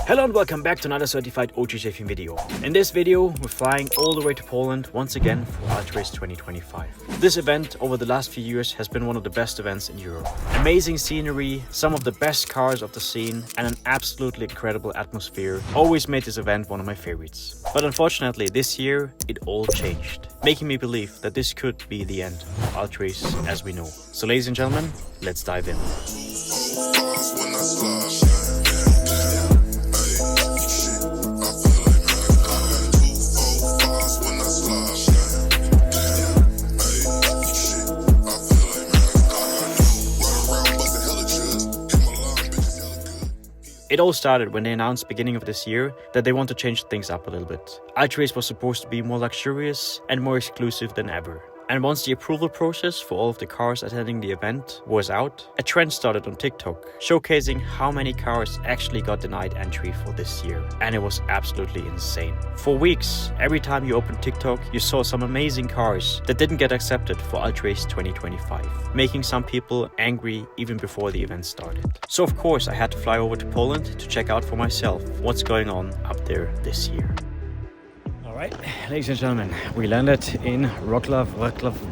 Hello and welcome back to another certified Ultrace video. In this video, we're flying all the way to Poland once again for Ultrace 2025. This event over the last few years has been one of the best events in Europe. Amazing scenery, some of the best cars of the scene, and an absolutely incredible atmosphere always made this event one of my favorites. But unfortunately, this year it all changed, making me believe that this could be the end of Ultrace as we know. So ladies and gentlemen, let's dive in. It all started when they announced beginning of this year that they want to change things up a little bit. Ultrace was supposed to be more luxurious and more exclusive than ever. And once the approval process for all of the cars attending the event was out, a trend started on TikTok, showcasing how many cars actually got denied entry for this year. And it was absolutely insane. For weeks, every time you opened TikTok, you saw some amazing cars that didn't get accepted for Ultrace 2025, making some people angry even before the event started. So of course, I had to fly over to Poland to check out for myself what's going on up there this year. Alright, ladies and gentlemen, we landed in Wrocław,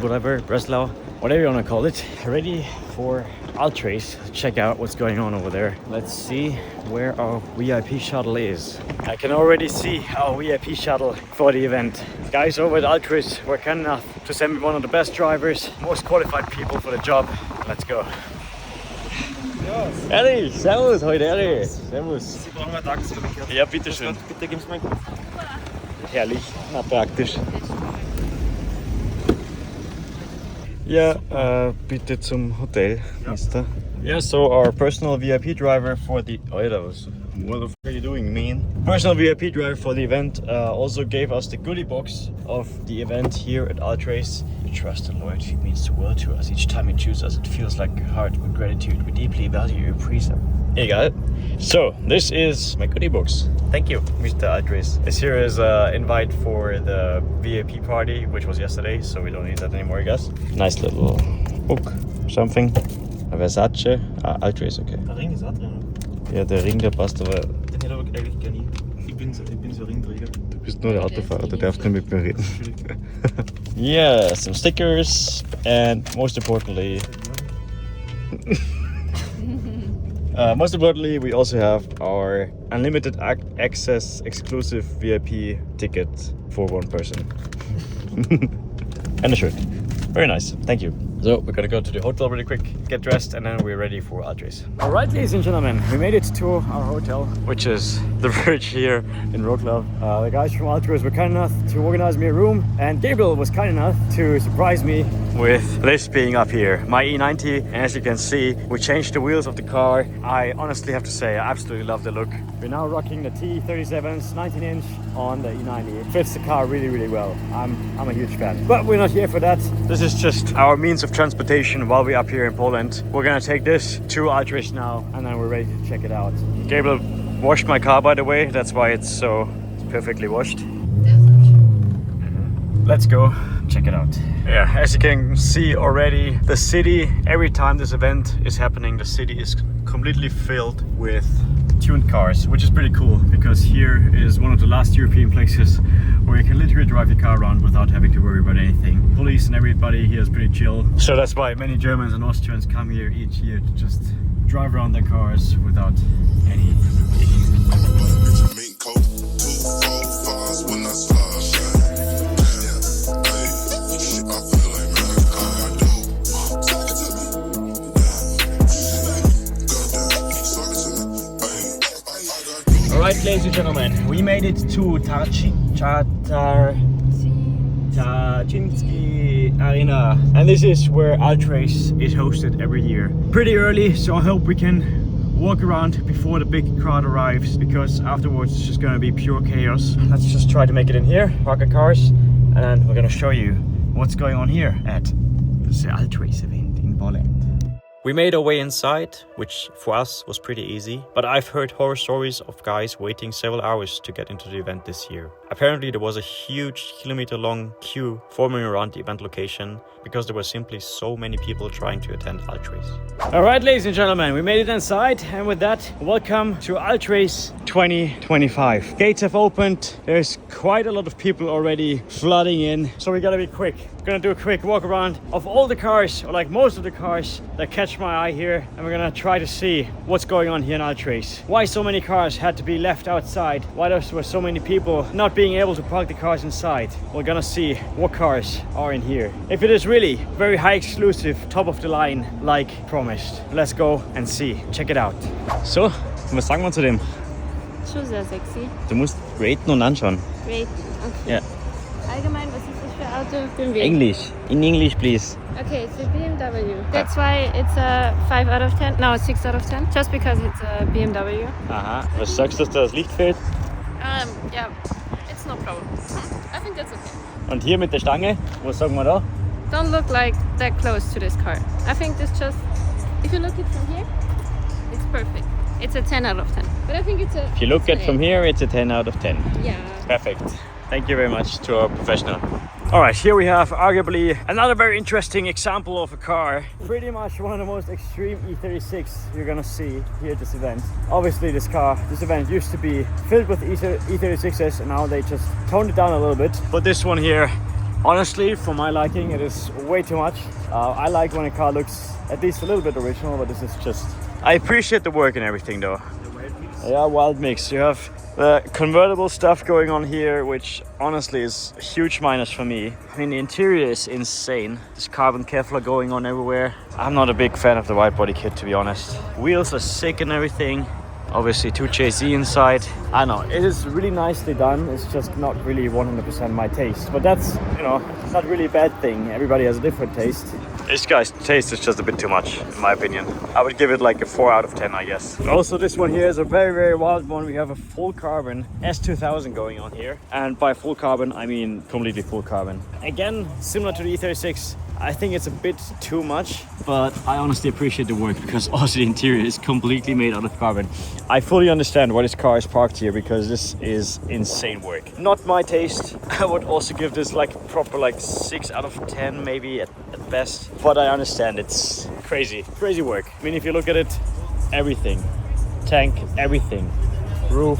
whatever, Breslau, whatever you want to call it, ready for Ultrace. Check out what's going on over there. Let's see where our VIP shuttle is. I can already see our VIP shuttle for the event. Guys over at Ultrace were kind enough to send me one of the best drivers, most qualified people for the job. Let's go. Erich, servus heute, Erich. Servus. Sie brauchen ein Taxi. Ja, bitteschön. Bitte geben Sie mir einen Kopf. Herrlich, na praktisch. Ja, bitte zum Hotel, Mister. Yeah, so our personal VIP driver for the... Oh, that was... What the f*** are you doing, man? Personal VIP driver for the event also gave us the goodie box of the event here at Ultrace. Your trust and loyalty means the world to us. Each time you choose us, it feels like a heart with gratitude. We deeply value your precept. Egal. So, this is my goodie box. Thank you, Mr. Ultrace. This here is an invite for the VIP party, which was yesterday, so we don't need that anymore, I guess. Nice little book, something. A Versace. Ah, Ultrace, okay. Der Ring ist auch drin. Ja, der Ring, der passt, aber... Den hätte ich aber eigentlich gerne. Ich bin so Ringträger. Du bist nur der Autofahrer, du darfst nicht mit mir reden. Yeah, some stickers and most importantly... we also have our unlimited access exclusive VIP ticket for one person. And a shirt. Very nice, thank you. So we're gonna go to the hotel really quick, get dressed, and then we're ready for Ultrace. Alright, ladies and gentlemen, we made it to our hotel, which is the Bridge here in Wrocław. The guys from Ultrace were kind enough to organize me a room, and Gabriel was kind enough to surprise me with this being up here, my E90. And as you can see, we changed the wheels of the car. I honestly have to say, I absolutely love the look. We're now rocking the T37s 19-inch on the E90. It fits the car really, really well. I'm a huge fan. But we're not here for that. This is just our means of transportation while we're up here in Poland. We're gonna take this to Ultrace now, and then we're ready to check it out. Gabriel washed my car, by the way. That's why it's perfectly washed. Let's go check it out. Yeah, as you can see already, the city, every time this event is happening, the city is completely filled with tuned cars, which is pretty cool because here is one of the last European places where you can literally drive your car around without having to worry about anything. Police and everybody here is pretty chill. So that's why many Germans and Austrians come here each year to just drive around their cars without any issues. Alright, ladies and gentlemen, we made it to Tarczyński Arena, and this is where Ultrace is hosted every year. Pretty early, so I hope we can walk around before the big crowd arrives, because afterwards it's just gonna be pure chaos. Let's just try to make it in here, park our cars, and then we're gonna show you what's going on here at the Ultrace event in Poland. We made our way inside, which for us was pretty easy, but I've heard horror stories of guys waiting several hours to get into the event this year. Apparently there was a huge kilometer-long queue forming around the event location because there were simply so many people trying to attend Ultrace. Alright, ladies and gentlemen, we made it inside, and with that, welcome to Ultrace 2025. Gates have opened, there's quite a lot of people already flooding in, so we gotta be quick. We're gonna do a quick walk around of all the cars, or like most of the cars that catch my eye here, and we're gonna try to see what's going on here in Ultrace. Why so many cars had to be left outside, why there were so many people not being able to park the cars inside. We're gonna see what cars are in here. If it is really very high exclusive, top of the line, like promised. Let's go and see. Check it out. So, was sagen wir zu dem? Schon sehr sexy. Du musst raten und anschauen. Great. Okay. Ja. Allgemein, was ist das für Auto auf dem Weg? English. In English, please. Okay, it's a BMW. That's why it's a 5 out of 10. No, 6 out of 10. Just because it's a BMW. Aha. Was sagst du, dass da das Licht fehlt? Yeah, it's no problem. I think that's okay. Und hier mit der Stange, was sagen wir da? Don't look like that close to this car. I think this just, if you look it from here, it's perfect. It's a 10 out of 10. But I think it's a... If you look at from here, it's a 10 out of 10. Yeah. Perfect. Thank you very much to our professional. All right, here we have arguably another very interesting example of a car. Pretty much one of the most extreme E36 you're gonna see here at this event. Obviously this event used to be filled with E36s, and now they just toned it down a little bit. But this one here, honestly, for my liking, it is way too much. I like when a car looks at least a little bit original, but this is just... I appreciate the work and everything though. Yeah, wild mix. You have the convertible stuff going on here, which honestly is a huge minus for me. I mean, the interior is insane. There's carbon Kevlar going on everywhere. I'm not a big fan of the wide body kit, to be honest. Wheels are sick and everything. Obviously 2JZ inside. I know, it is really nicely done. It's just not really 100% my taste. But that's, you know, not really a bad thing. Everybody has a different taste. This guy's taste is just a bit too much, in my opinion. I would give it like a 4 out of 10, I guess. Also, this one here is a very, very wild one. We have a full carbon S2000 going on here. And by full carbon, I mean completely full carbon. Again, similar to the E36, I think it's a bit too much, but I honestly appreciate the work because also the interior is completely made out of carbon. I fully understand why this car is parked here because this is insane work. Not my taste. I would also give this like a proper like 6 out of 10 maybe at best, but I understand it's crazy work. I mean, if you look at it, everything, tank, everything, roof,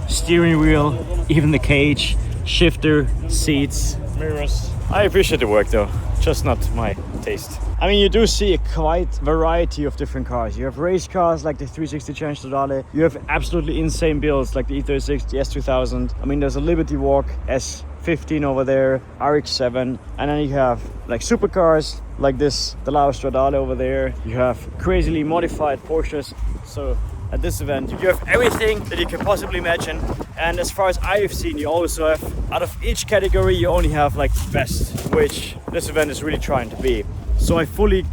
steering wheel, even the cage, shifter, seats, mirrors. I appreciate the work though, just not my taste. I mean, you do see a quite variety of different cars. You have race cars like the 360 Challenge Totale. You have absolutely insane builds like the E36, the S2000. I mean, there's a Liberty Walk S15 over there, RX-7, and then you have like supercars like this, the Laos Stradale over there. You have crazily modified Porsches. So at this event, you have everything that you can possibly imagine. And as far as I've seen, you also have, out of each category, you only have like the best, which this event is really trying to be. So I fully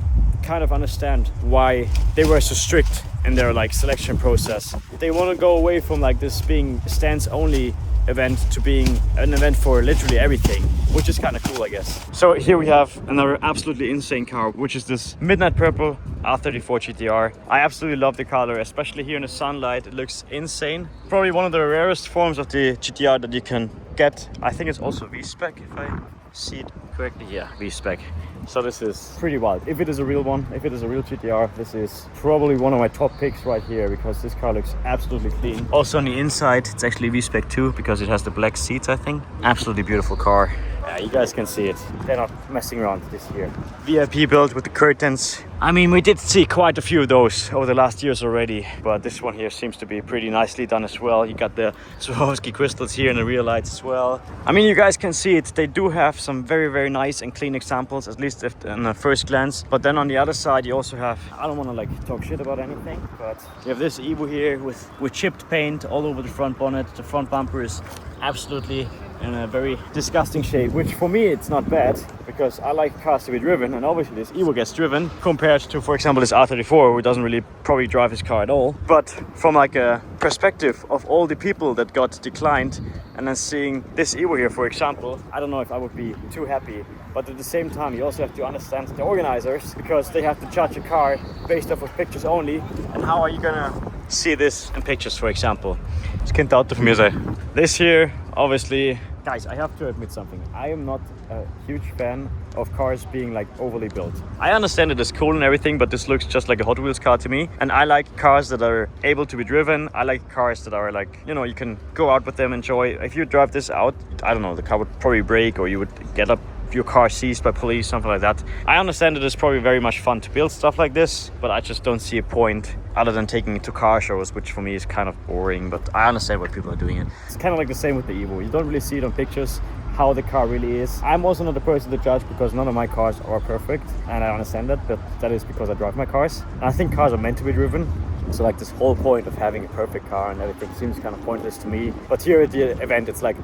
kind of understand why they were so strict in their like selection process. They want to go away from like this being stands only event to being an event for literally everything, which is kind of cool, I guess. So here we have another absolutely insane car, which is this midnight purple R34 GTR. I absolutely love the color, especially here in the sunlight. It looks insane. Probably one of the rarest forms of the GTR that you can get. I think it's also V-Spec, if I see it correctly. Yeah, V-Spec. So this is pretty wild. If it is a real one, if it is a real GTR, this is probably one of my top picks right here because this car looks absolutely clean. Also on the inside, it's actually V-Spec 2 because it has the black seats, I think. Absolutely beautiful car. Yeah, you guys can see it. They're not messing around this year. VIP build with the curtains. I mean, we did see quite a few of those over the last years already, but this one here seems to be pretty nicely done as well. You got the Swarovski crystals here in the rear lights as well. I mean, you guys can see it. They do have some very, very nice and clean examples, at least if on a first glance. But then on the other side, you also have, I don't want to like talk shit about anything, but you have this Evo here with chipped paint all over the front bonnet. The front bumper is absolutely in a very disgusting shape, which for me it's not bad because I like cars to be driven, and obviously this Evo gets driven compared to, for example, this R34, who doesn't really probably drive his car at all. But from like a perspective of all the people that got declined, and then seeing this Evo here, for example, I don't know if I would be too happy. But at the same time, you also have to understand the organizers, because they have to judge a car based off of pictures only. And how are you gonna see this in pictures, for example? Das könnte Auto von mir sein. This here, obviously, guys, I have to admit something. I am not a huge fan of cars being like overly built. I understand it is cool and everything, but this looks just like a Hot Wheels car to me. And I like cars that are able to be driven. I like cars that are like, you know, you can go out with them, enjoy. If you drive this out, I don't know, the car would probably break, or you would get up your car seized by police, something like that. I understand it is probably very much fun to build stuff like this, but I just don't see a point other than taking it to car shows, which for me is kind of boring, but I understand what people are doing it. It's kind of like the same with the Evo. You don't really see it on pictures how the car really is. I'm also not the person to judge because none of my cars are perfect, and I understand that, but that is because I drive my cars. And I think cars are meant to be driven. So like this whole point of having a perfect car and everything seems kind of pointless to me. But here at the event, it's like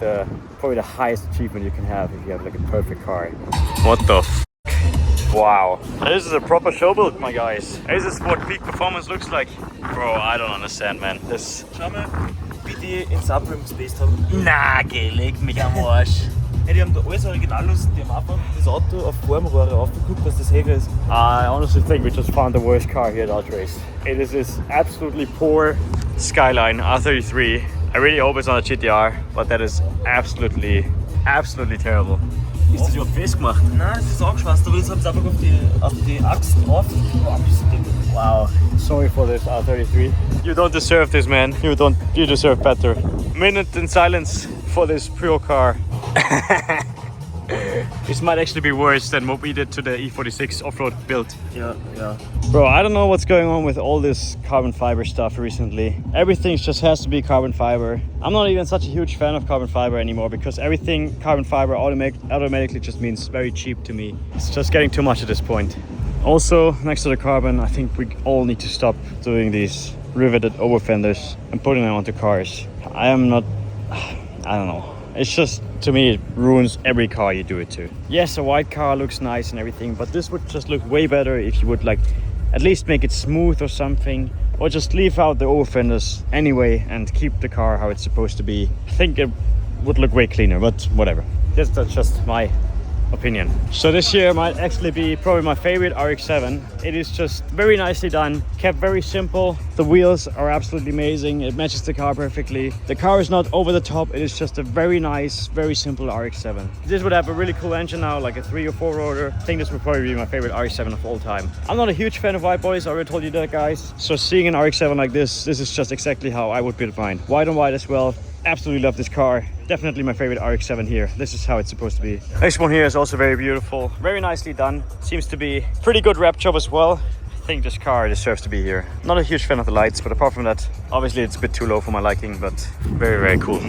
probably the highest achievement you can have if you have like a perfect car. What the f***? Wow. This is a proper show build, my guys. This is what peak performance looks like. Bro, I don't understand, man. This... Schau mal, wie die in Subway gespaced haben. Na, geh, leg mich am Arsch. Ja, die haben da alles originallos, die haben einfach das Auto auf Formrohre aufgeguckt, dass das heller ist. I honestly think we just found the worst car here at Ultrace. It is this absolutely poor Skyline R33. I really hope it's not a GTR, but that is absolutely terrible. Ist das überhaupt festgemacht? Nein, es ist angeschweißt, aber das haben sie einfach auf die Axt drauf. Wow, sorry for this R33. You don't deserve this, man. You deserve better. Minute in silence for this pure car. This might actually be worse than what we did to the E46 off-road build. Yeah. Bro, I don't know what's going on with all this carbon fiber stuff recently. Everything just has to be carbon fiber. I'm not even such a huge fan of carbon fiber anymore because everything carbon fiber automatically just means very cheap to me. It's just getting too much at this point. Also, next to the carbon, I think we all need to stop doing these riveted over fenders and putting them onto cars. I don't know. It's just, to me, it ruins every car you do it to. Yes, a white car looks nice and everything, but this would just look way better if you would like at least make it smooth or something, or just leave out the over fenders anyway and keep the car how it's supposed to be. I think it would look way cleaner, but whatever. That's just my opinion. So this year might actually be probably my favorite RX-7. It is just very nicely done, kept very simple. The wheels are absolutely amazing. It matches the car perfectly. The car is not over the top. It is just a very nice, very simple RX-7. This would have a really cool engine now, like a 3 or 4 rotor. I think this would probably be my favorite RX-7 of all time. I'm not a huge fan of white bodies, I already told you that, guys. So seeing an RX-7 like this is just exactly how I would be defined. White on white as well. Absolutely love this car. Definitely my favorite RX-7 here. This is how it's supposed to be. This one here is also very beautiful. Very nicely done. Seems to be pretty good wrap job as well. I think this car deserves to be here. Not a huge fan of the lights, but apart from that, obviously it's a bit too low for my liking, but very cool.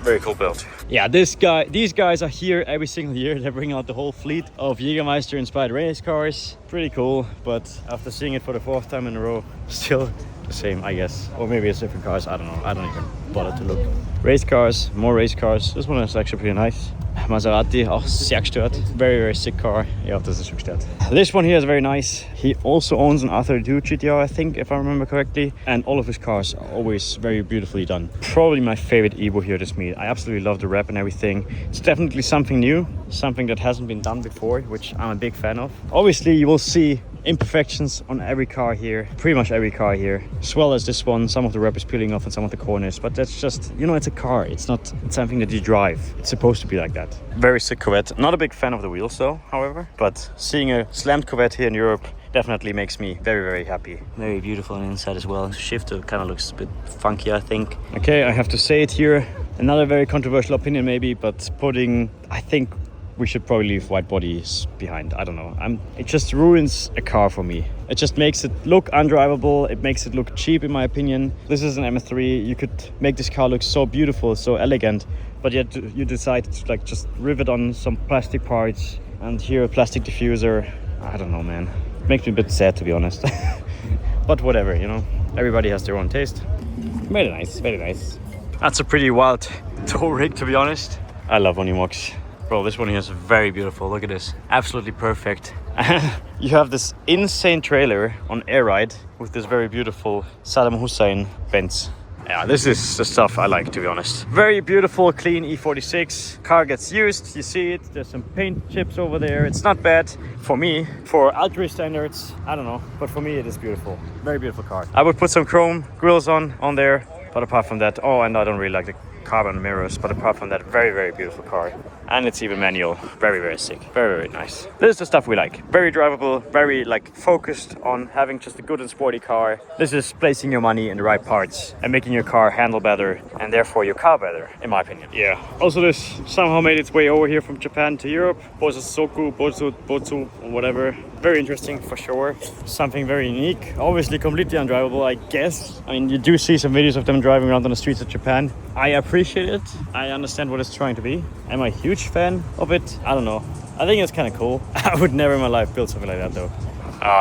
Very cool build. Yeah, these guys are here every single year. They bring out the whole fleet of Jägermeister inspired race cars. Pretty cool, but after seeing it for the 4th time in a row, still the same, I guess. Or maybe it's different cars, I don't know. I don't even bother to look. Race cars, more race cars. This one is actually pretty nice. Maserati, auch sehr gestört. Very sick car. Ja, das ist schon gestört. This one here is very nice. He also owns an R32 GTR, I think, if I remember correctly. And all of his cars are always very beautifully done. Probably my favorite Evo here this meet. I absolutely love the wrap and everything. It's definitely something new, something that hasn't been done before, which I'm a big fan of. Obviously, you will see imperfections on every car here, pretty much every car here, as well as this one. Some of the wrap is peeling off on some of the corners, but that's just, you know, it's a car. It's not something that you drive. It's supposed to be like that. Very sick Corvette. Not a big fan of the wheels though, however, but seeing a slammed Corvette here in Europe definitely makes me very happy. Very beautiful on the inside as well. The shifter kind of looks a bit funky, I think. Okay, I have to say it here. Another very controversial opinion maybe, but I think we should probably leave white bodies behind. I don't know. It just ruins a car for me. It just makes it look undrivable. It makes it look cheap, in my opinion. This is an M3. You could make this car look so beautiful, so elegant, but yet you decide to like just rivet on some plastic parts and here a plastic diffuser. I don't know, man. It makes me a bit sad, to be honest. But whatever, you know. Everybody has their own taste. Very nice, very nice. That's a pretty wild tow rig, to be honest. I love Unimogs. Bro, this one here is very beautiful. Look at this. Absolutely perfect. You have this insane trailer on air ride with this very beautiful Saddam Hussein Benz. Yeah, this is the stuff I like, to be honest. Very beautiful, clean E46. Car gets used, you see it. There's some paint chips over there. It's not bad for me. For Ultrace standards, I don't know. But for me, it is beautiful. Very beautiful car. I would put some chrome grills on there. But apart from that, oh, and I don't really like the carbon mirrors. But apart from that, very, very beautiful car. And it's even manual. Very, very sick. Very, very nice. This is the stuff we like. Very drivable, very like focused on having just a good and sporty car. This is placing your money in the right parts and making your car handle better and therefore your car better, in my opinion. Yeah. Also, this somehow made its way over here from Japan to Europe. Bosoku, Botsu, or whatever. Very interesting for sure. Something very unique. Obviously completely undrivable, I guess. I mean, you do see some videos of them driving around on the streets of Japan. I appreciate it. I understand what it's trying to be. Am I a huge fan of it? I don't know. I think it's kind of cool. I would never in my life build something like that though.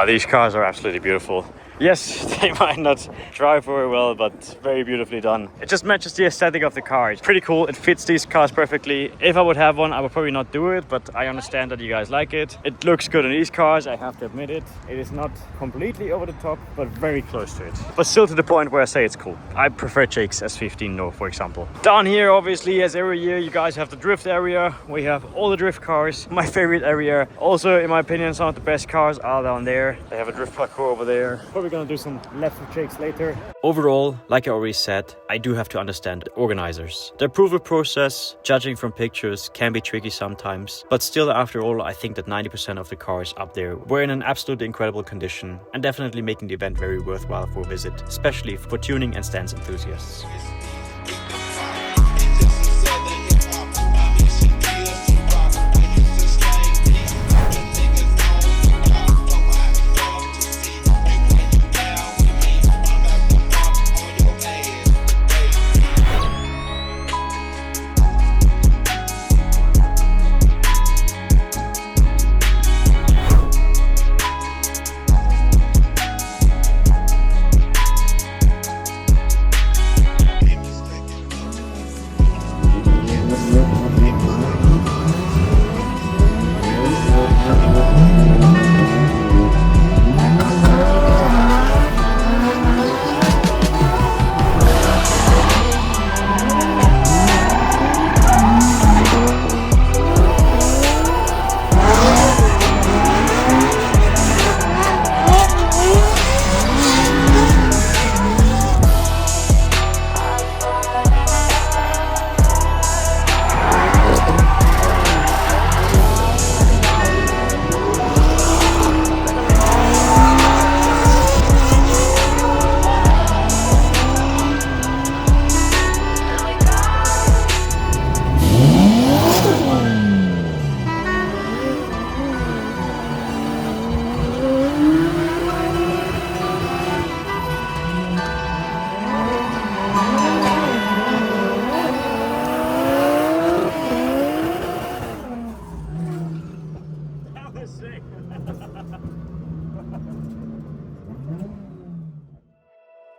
These cars are absolutely beautiful. Yes, they might not drive very well, but very beautifully done. It just matches the aesthetic of the car. It's pretty cool. It fits these cars perfectly. If I would have one, I would probably not do it, but I understand that you guys like it. It looks good in these cars, I have to admit it. It is not completely over the top, but very close to it. But still to the point where I say it's cool. I prefer Jake's S15 though, for example. Down here, obviously, as every year, you guys have the drift area. We have all the drift cars. My favorite area. Also, in my opinion, some of the best cars are down there. They have a drift parkour over there. We're gonna do some left of Jake's later. Overall, like I already said, I do have to understand the organizers. The approval process, judging from pictures, can be tricky sometimes, but still, after all, I think that 90% of the cars up there were in an absolutely incredible condition and definitely making the event very worthwhile for a visit, especially for tuning and stance enthusiasts.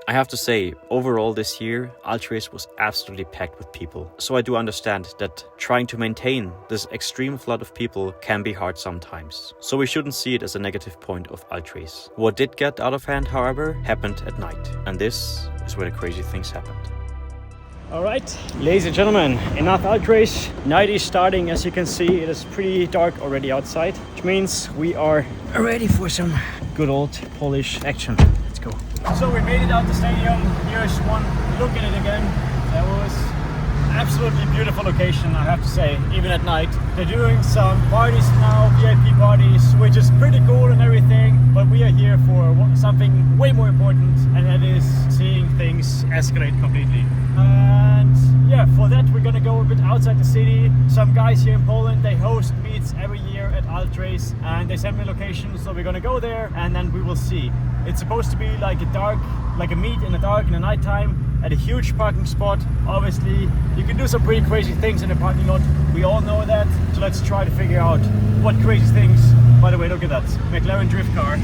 I have to say, overall this year, Ultrace was absolutely packed with people. So I do understand that trying to maintain this extreme flood of people can be hard sometimes. So we shouldn't see it as a negative point of Ultrace. What did get out of hand, however, happened at night. And this is where the crazy things happened. Alright, ladies and gentlemen, enough Ultrace. Night is starting, as you can see, it is pretty dark already outside, which means we are ready for some good old Polish action. Let's go. So we made it out the stadium. Here's one look at it again. That was absolutely beautiful location, I have to say, even at night. They're doing some parties now, VIP parties, which is pretty cool and everything, but we are here for something way more important, and that is seeing things escalate completely. And yeah, for that we're gonna go a bit outside the city. Some guys here in Poland, they host meets every year at Ultrace, and they send me a location, so we're gonna go there and then we will see. It's supposed to be like a meet in the dark in the nighttime at a huge parking spot. Obviously, you can do some pretty crazy things in the parking lot. We all know that. So let's try to figure out what crazy things. By the way, look at that McLaren drift car.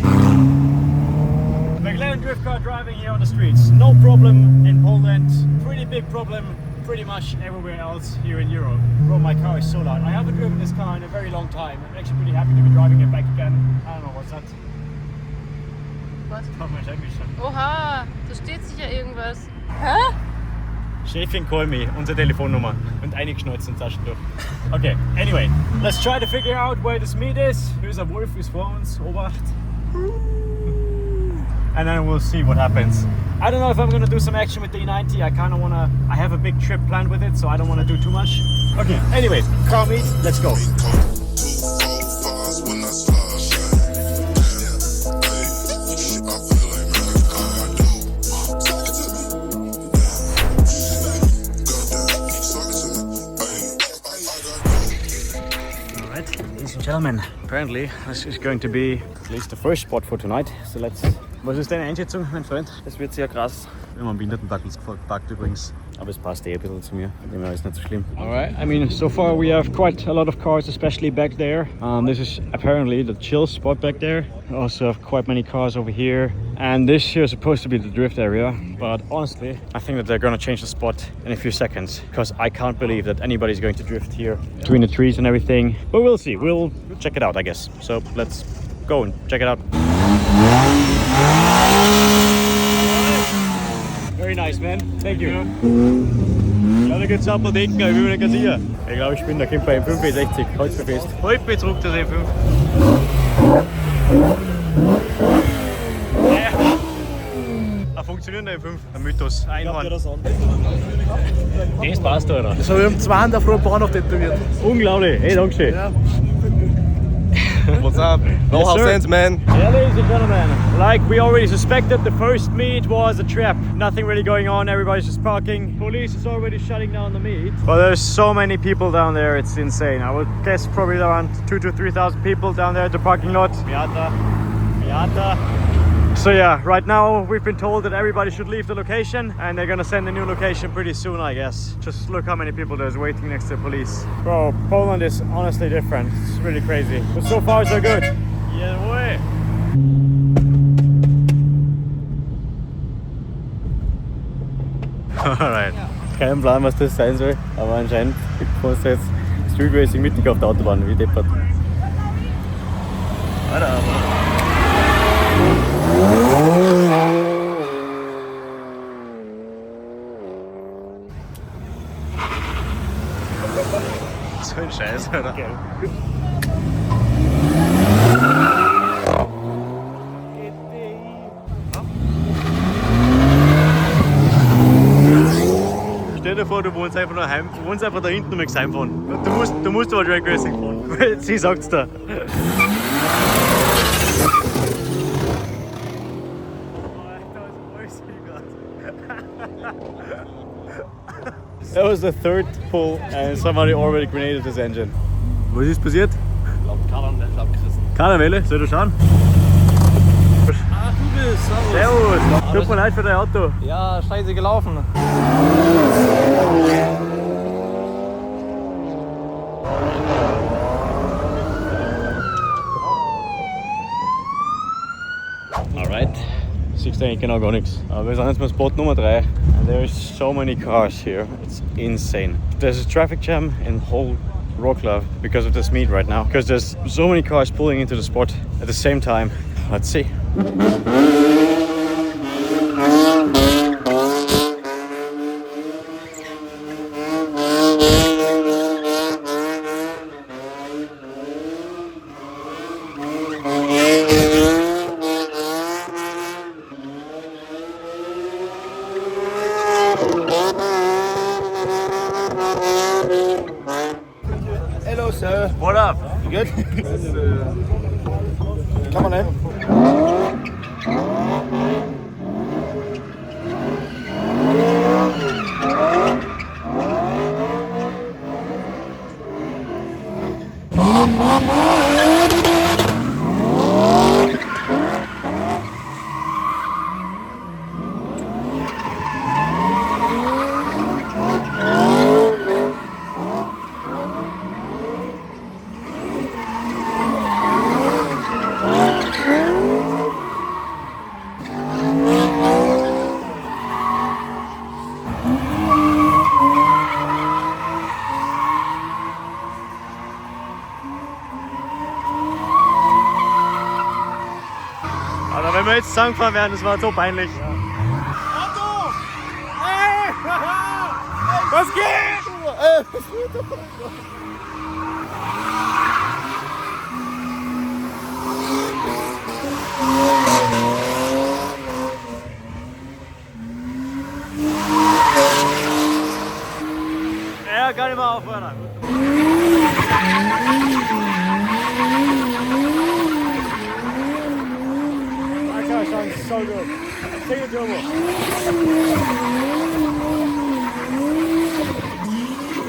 McLaren drift car driving here on the streets. No problem in Poland. Pretty big problem pretty much everywhere else here in Europe. Bro, my car is so loud. I haven't driven this car in a very long time. I'm actually pretty happy to be driving it back again. I don't know, what's that? Was? Schon. Oha, da steht sicher irgendwas. Hä? Chefin, call me, unsere Telefonnummer und eingeschneuzt in Taschentuch. Okay, anyway, let's try to figure out where this meet is. Here's a wolf is vor uns, Obacht. And then we'll see what happens. I don't know if I'm gonna do some action with the E90. I have a big trip planned with it, so I don't wanna do too much. Okay, anyways, car meet, let's go. Ladies and gentlemen, apparently this is going to be at least the first spot for tonight. So let's. Was ist deine Einschätzung, mein Freund? Es wird sehr krass. Wir haben einen Behindertenparkplatz geparkt übrigens. Aber es passt ein bisschen zu mir. Von dem her ist nicht so schlimm. Alright, I mean, so far we have quite a lot of cars, especially back there. This is apparently the chill spot back there. We also have quite many cars over here. And this here is supposed to be the drift area. But honestly, I think that they're gonna change the spot in a few seconds. Because I can't believe that anybody's going to drift here between the trees and everything. But we'll see. We'll check it out, I guess. So let's go and check it out. Very nice, man. Thank you. Ich glaube, da gibt es Apotheken, ich bin mir nicht ganz sicher. Ich glaube, ich bin da bei M65. Halt mir fest. Halt mir zurück, das M5. Ein funktionierender M5, ein Mythos, ein Einhorn. Das passt, Alter. Das habe ich um 2 in der Früh noch tätowiert. Unglaublich. Hey, Dankeschön. Ja. What's up? No Yes, house sir. sense, man. Yeah, ladies and gentlemen, like we already suspected, the first meet was a trap. Nothing really going on, everybody's just parking. Police is already shutting down the meet. But there's so many people down there, it's insane. I would guess probably around 2,000 to 3,000 people down there at the parking lot. Miata. So yeah, right now we've been told that everybody should leave the location and they're gonna send a new location pretty soon, I guess. Just look how many people there's waiting next to the police. Bro, Poland is honestly different. It's really crazy. But so far so good. Yeah, boy. Alright. Kein Plan, was das sein soll, aber anscheinend kommst du jetzt Street Racing mittig auf der Autobahn, wie deppert. Alter, so ein Scheiß, Alter. Okay. Stell dir vor, du wohnst einfach da hinten und möchtest heimfahren. Du musst aber Drag Racing fahren. Sie sagt's da. That was the third pull and somebody already grenaded his engine. Was ist passiert? Ich glaube, keiner hat abgerissen. Keine Welle, soll du schauen? Ah, du bist. Servus! Tut mir leid für dein Auto. Ja, scheiße gelaufen. Alright. Siehst du eigentlich genau gar nichts. Aber wir sind jetzt beim Spot Nummer 3 and there is so many cars here. It's insane. There's a traffic jam in whole Wroclaw because of this meet right now. Because there's so many cars pulling into the spot at the same time. Let's see. Hello, sir. What up? You good? Come on in. wir jetzt zusammengefahren werden, das war so peinlich. Otto! Hey! Was geht? Ja, kann ich mal aufhören. That sounds so good. Take a turbo.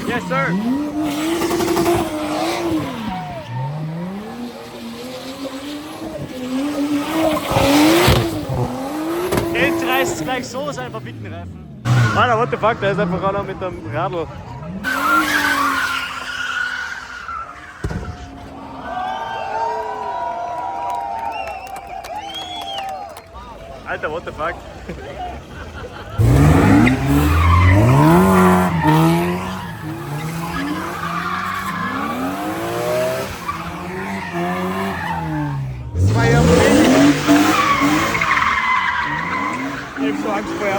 Yes, sir. Jetzt reißt es gleich so seinen verbieten Reifen. Alter, what the fuck, der ist einfach einer mit dem Radl. Alter, what the fuck? Das war ja ich hab so Angst vor ihm.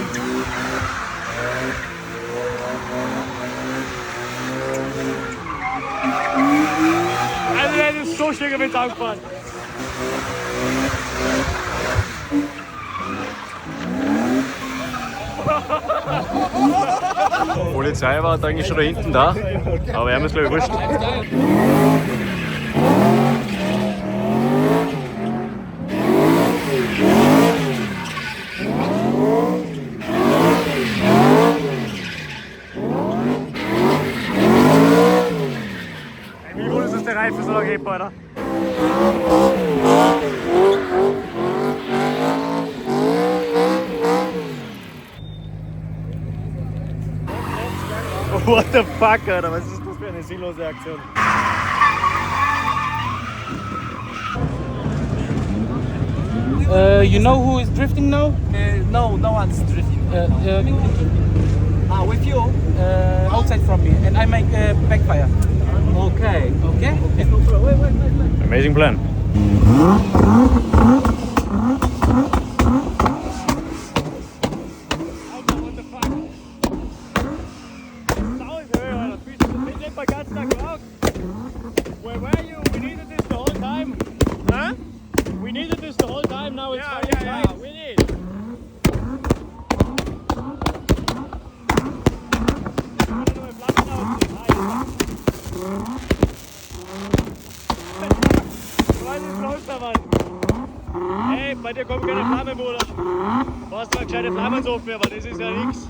Also der ist so schön mit angefahren. Die Polizei war eigentlich schon da hinten da, aber er ist glaube ich wurscht. Wie gut ist das der Reifen so lange hebt, Alter? What the fuck, Alter? Was ist das für eine sinnlose Aktion? You know who is drifting now? No, no one's drifting. With you? Outside from me, and I make backfire. Okay. Okay? Amazing plan. Where were you? We needed this the whole time. Huh? We needed this the whole time. Now it's yeah. We need. Was ist los da, Mann? Hey, bei dir kommt keine Flamme, Bruder. Du brauchst mal eine gescheite Flammensoftware, aber das ist ja nichts.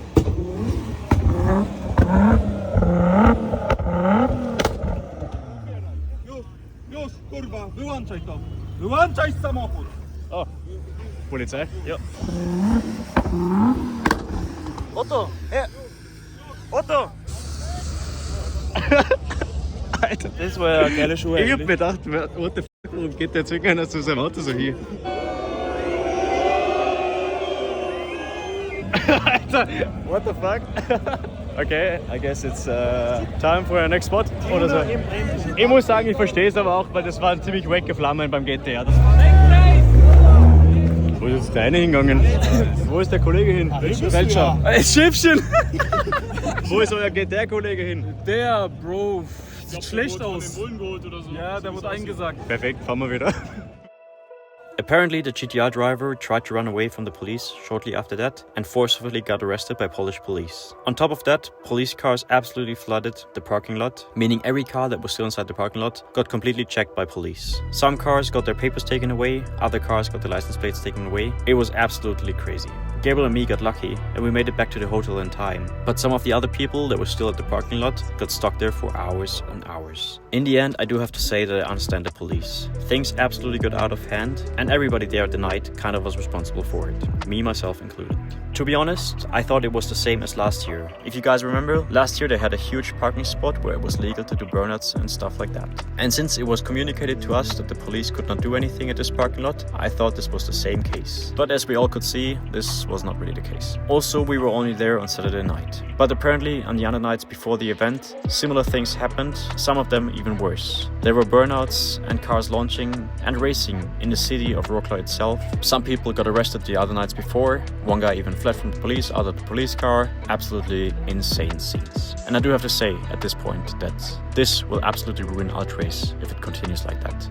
Już, kurwa, wyłączaj to. Wyłączaj samochód. O, Polizei? Ja. Otto! Hey! Otto! Alter, Das war ja eine geile Schuhe. ich hab mir gedacht, what the fuck, warum geht der jetzt irgendeiner zu seinem Auto so hier? Alter, what the fuck? Okay, I guess it's time for our next spot oder so. Ich muss sagen, ich verstehe es aber auch, weil das waren ziemlich wacke Flammen beim GTA. Wo ist jetzt der eine hingegangen? Wo ist der Kollege hin? Welcher? Schiffchen! Wo ist euer GTA-Kollege hin? Der, Bro, sieht schlecht aus. Oder so. Ja, der wurde eingesagt. Perfekt, fahren wir wieder. Apparently, the GTR driver tried to run away from the police shortly after that and forcefully got arrested by Polish police. On top of that, police cars absolutely flooded the parking lot, meaning every car that was still inside the parking lot got completely checked by police. Some cars got their papers taken away, other cars got their license plates taken away. It was absolutely crazy. Gabriel and me got lucky and we made it back to the hotel in time, but some of the other people that were still at the parking lot got stuck there for hours and hours. In the end, I do have to say that I understand the police. Things absolutely got out of hand and everybody there at the night kind of was responsible for it, me myself included. To be honest, I thought it was the same as last year. If you guys remember, last year they had a huge parking spot where it was legal to do burnouts and stuff like that. And since it was communicated to us that the police could not do anything at this parking lot, I thought this was the same case. But as we all could see, this was not really the case. Also, we were only there on Saturday night. But apparently, on the other nights before the event, similar things happened, some of them even worse. There were burnouts and cars launching and racing in the city of Wrocław itself. Some people got arrested the other nights before. One guy even fled from the police out of the police car. Absolutely insane scenes. And I do have to say at this point that this will absolutely ruin Ultrace if it continues like that.